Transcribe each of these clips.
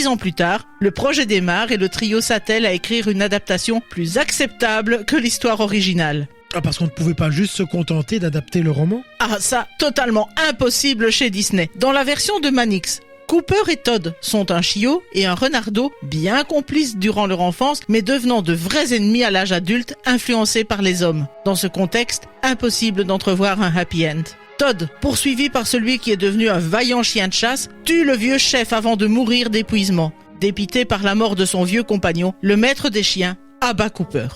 10 ans plus tard, le projet démarre et le trio s'attelle à écrire une adaptation plus acceptable que l'histoire originale. Ah, parce qu'on ne pouvait pas juste se contenter d'adapter le roman ? Ah ça, totalement impossible chez Disney. Dans la version de Mannix, Cooper et Todd sont un chiot et un renardeau bien complices durant leur enfance, mais devenant de vrais ennemis à l'âge adulte, influencés par les hommes. Dans ce contexte, impossible d'entrevoir un happy end. Todd, poursuivi par celui qui est devenu un vaillant chien de chasse, tue le vieux chef avant de mourir d'épuisement. Dépité par la mort de son vieux compagnon, le maître des chiens abat Cooper.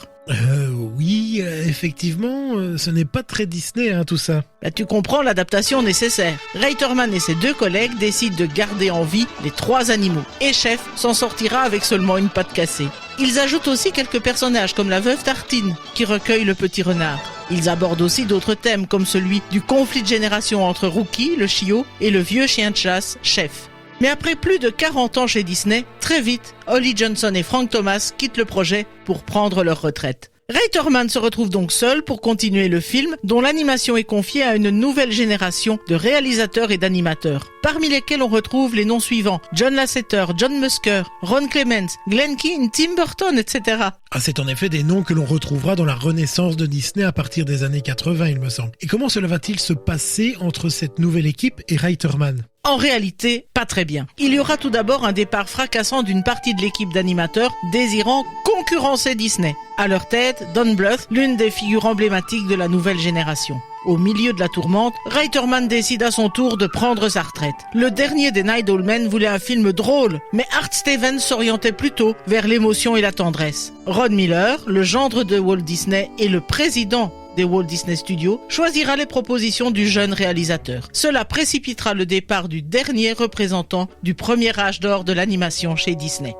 Oui, effectivement, ce n'est pas très Disney, tout ça. Tu comprends l'adaptation nécessaire. Reiterman et ses 2 collègues décident de garder en vie les 3 animaux. Et Chef s'en sortira avec seulement une patte cassée. Ils ajoutent aussi quelques personnages comme la veuve Tartine, qui recueille le petit renard. Ils abordent aussi d'autres thèmes comme celui du conflit de génération entre Rookie, le chiot, et le vieux chien de chasse, Chef. Mais après plus de 40 ans chez Disney, très vite, Ollie Johnson et Frank Thomas quittent le projet pour prendre leur retraite. Reiterman se retrouve donc seul pour continuer le film, dont l'animation est confiée à une nouvelle génération de réalisateurs et d'animateurs, parmi lesquels on retrouve les noms suivants: John Lasseter, John Musker, Ron Clements, Glen Keane, Tim Burton, etc. Ah, c'est en effet des noms que l'on retrouvera dans la renaissance de Disney à partir des années 80, il me semble. Et comment cela va-t-il se passer entre cette nouvelle équipe et Reiterman ? En réalité, pas très bien. Il y aura tout d'abord un départ fracassant d'une partie de l'équipe d'animateurs désirant concurrencer Disney. À leur tête, Don Bluth, l'une des figures emblématiques de la nouvelle génération. Au milieu de la tourmente, Reiterman décide à son tour de prendre sa retraite. Le dernier des Night Owl Men voulait un film drôle, mais Art Stevens s'orientait plutôt vers l'émotion et la tendresse. Ron Miller, le gendre de Walt Disney et le président des Walt Disney Studios, choisira les propositions du jeune réalisateur. Cela précipitera le départ du dernier représentant du premier âge d'or de l'animation chez Disney.